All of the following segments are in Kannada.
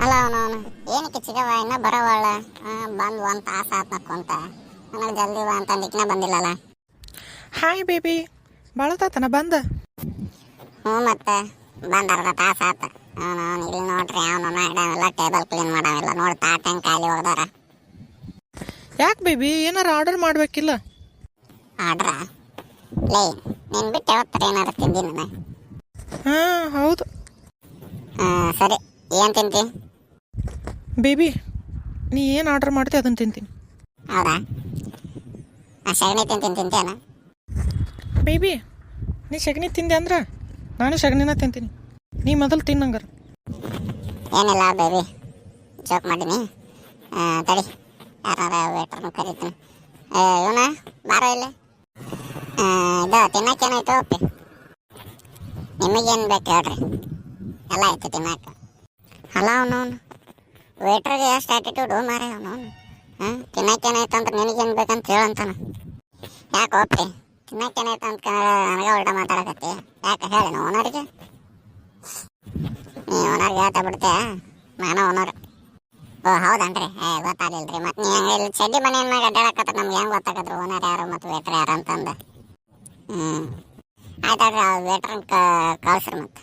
ಅಲ್ಲ ಅವನು ಏನಕ್ಕೆ ಚಿಗವ ಇನ್ನ ಬರೋವಳ ಬಂದು ಒಂದು ತಾಸು ಆತ್ನಕ್ಕೊಂತ ನನಗೆ ಜಲ್ದಿ ಬಾ ಅಂತ ಅಂದಿಕ್ನ ಬಂದಿಲ್ಲಲ್ಲ. ಹಾಯ್ ಬೇಬಿ, ಭಾಳತಾತನ ಬಂದ? ಹ್ಞೂ ಮತ್ತೆ ಬಂದು ಅರ್ಧ ತಾಸು ಆತ. ಅವನು ಇಲ್ಲಿ ನೋಡ್ರಿ ಅವನು ಇಡಾವೆಲ್ಲ ಟೇಬಲ್ ಕ್ಲೀನ್ ಮಾಡಾವೆಲ್ಲ ನೋಡಿ ತಾಟ ಹೆಂಗೆ ಖಾಲಿ ಹೋಗ್ದಾರ. ಯಾಕೆ ಬೇಬಿ, ಏನಾರು ಆರ್ಡರ್ ಮಾಡಬೇಕಿಲ್ಲ? ಆಡ್ರ ಲೇ ನೀನು ಬಿಟ್ಟು ಯಾವತ್ತರ ಏನಾರು ತಿಂದಿನಿ ನಾನು. ಹಾಂ ಹೌದು. ಸರಿ, ಏನು ತಿಂತಿ? ಬೇಬಿ, ನೀ ಏನು ಆರ್ಡರ್ ಮಾಡ್ತೀವಿ ಅದನ್ನು ತಿಂತೀನಿ. ಹೌದಾ? ಸಗಣಿ ತಿಂತೇನ? ಬೇಬಿ, ನೀ ಸಗಣಿ ತಿಂದೆ ಅಂದ್ರೆ ನಾನು ಸಗಣಿನ ತಿಂತೀನಿ. ನೀ ಮೊದಲು ತಿನ್ನಂಗಾರ. ಏನಿಲ್ಲ ಬೇಬಿ, ಜೋಕ್ ಮಾಡೀನಿ. ತಡಿ, ಯಾರ ವೇಟ್ರನ್ನು ಕರೀತೀನಿ. ಇವನ ಬಾರೋ ಇಲ್ಲಿ. ಇದು ತಿನ್ನಕ್ಕೇನಾಯ್ತು ಒಪ್ಪಿ? ನಿಮಗೇನು ಬೇಕು ಹೇಳ್ರಿ, ಎಲ್ಲ ಆಯ್ತು ತಿನ್ನಕ್ಕೆ. ಅಲ್ಲ ಅವನವನು ವೇಟ್ರಿಗೆ ಎಷ್ಟು ಆ್ಯಟಿಟ್ಯೂಡು ಮಾರೇ ಅವನವನು. ತಿನ್ನಕ್ಕೇನಾಯ್ತು ಅಂತ ನಿನಗೇನು ಬೇಕಂತ ಹೇಳಂತಾನ. ಯಾಕೆ ಒಪ್ಪಿ? ತಿನ್ನಕ್ಕೇನಾಯ್ತು ಅಂತ ನನಗೆ ಉಲ್ಟ ಮಾತಾಡಕತ್ತಿ. ಯಾಕೆ ಹೇಳಿ ನಾವು ಓನರಿಗೆ? ನೀ ಓನರ್ಗೆ ಹೇಳ್ತಾ ಬಿಡ್ತೆ, ನಾನು ಓನರ್. ಓ ಹೌದನ್ರಿ, ಗೊತ್ತಾಗಲಿಲ್ಲ ರೀ. ಮತ್ತು ನೀ ಹಂಗೆ ಇಲ್ಲಿ ಚಡ್ಡಿ ಮನೆ ಮ್ಯಾಗ ಅಡ್ಡಾಡಕತ್ತ ನಮ್ಗೆ ಹೆಂಗೆ ಗೊತ್ತಾಗತ್ರಿ ಓನರ್ ಯಾರು ಮತ್ತು ವೇಟ್ರ್ ಯಾರು ಅಂತಂದು? ಆಯ್ತಾಡ್ರಿ, ಆ ವೇಟ್ರನ್ನ ಕಳ್ಸ್ರಿ. ಮತ್ತು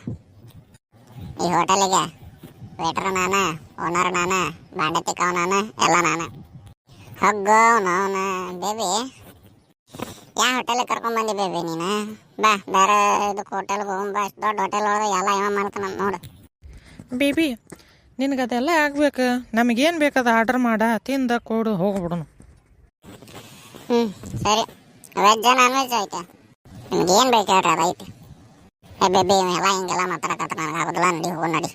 ಈ ಹೋಟೆಲಿಗೆ ವೇಟ್ರ್ ನಾನು, ಓನರ್ ನಾನು, ಬಾಂಡೆ ತಿಕ್ಕವ ನಾನು, ಎಲ್ಲ ನಾನು. ಹಗ್ಗೋ ಅವನ ಬೇಬಿ, ಯಾವ ಹೋಟೆಲಿಗೆ ಕರ್ಕೊಂಬಂದಿ ಬೇಬಿ ನೀನು? ಬಾ ಬೇರೆ ಇದಕ್ಕೆ ಹೋಟೆಲ್ಗೆ ಹೋಗ್ಬಾ. ಅಷ್ಟು ದೊಡ್ಡ ಹೋಟೆಲ್ ಒಳಗೆ ಎಲ್ಲ ಇವ ಮಾಡ್ತಾನ ನೋಡು. ಬೇಬಿ, ನಿನಗದೆಲ್ಲ ಆಗ್ಬೇಕು. ನಮಗೇನು ಬೇಕದ ಆರ್ಡರ್ ಮಾಡ, ತಿಂದ ಕೊಡು ಹೋಗ್ಬಿಡೋನು. ಸರಿ, ವೆಜ್ಜಾ ನಾನ್ ವೆಜ್ ಐತೆ? ನಿಮ್ಗೇನು ಬೇಕು ಹೇಳ್ರಿ, ಅದು ಐತೆ. ಬೇಬಿ ಎಲ್ಲ ಹಿಂಗೆಲ್ಲ ಮಾತಾಡಕತ್ತ ನನಗೆ ಆಗೋದಿಲ್ಲ. ನಡಿ ಹೋಗಿ ನಡಿ.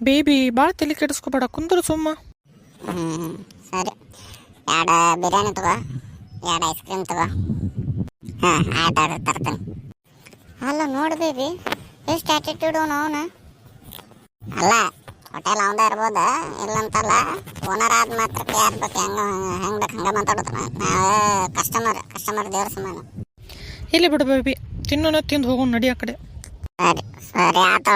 ಬೇಬಿ, ಭಾಳ ತಲೆ ಕೆಡಿಸ್ಕೊಬೇಡ, ಕುಂದ್ರು ಸುಮ್ಮ. ಸರಿ, 2 ಬಿರಿಯಾನಿ ತಗೋ, 2 ಐಸ್ ಕ್ರೀಮ್ ತಗೋ. ಆಯ್ತು ತರ್ತೀನಿ. ಅಲ್ಲ ನೋಡಿ ಬೇಬಿ, ಎಷ್ಟು ಆ್ಯಟಿಟ್ಯೂಡು ಅವನು. ಅಲ್ಲ ಹೋಟೆಲ್ ಅವಂದ ಇರ್ಬೋದ, ಇಲ್ಲಂತಲ್ಲ. ಓನರ್ ಆದ ಮಾತ್ರಕ್ಕೆ ಯಾರು ಬೇಕು ಹೆಂಗೆ ಬೇಕು ಹಂಗೆ ಮಾತಾಡ್ತಾನೆ. ನಾವೇ ಕಸ್ಟಮರ್ ದೇವ್ರ ಸಮಾನ. ಇಲ್ಲಿ ಬಿಡು ಬೇಬಿ, ತಿನ್ನೋನ ತಿಂದು ಹೋಗೋಣ, ನಡಿ ಆ ಕಡೆ. ಸರಿ ಆತ.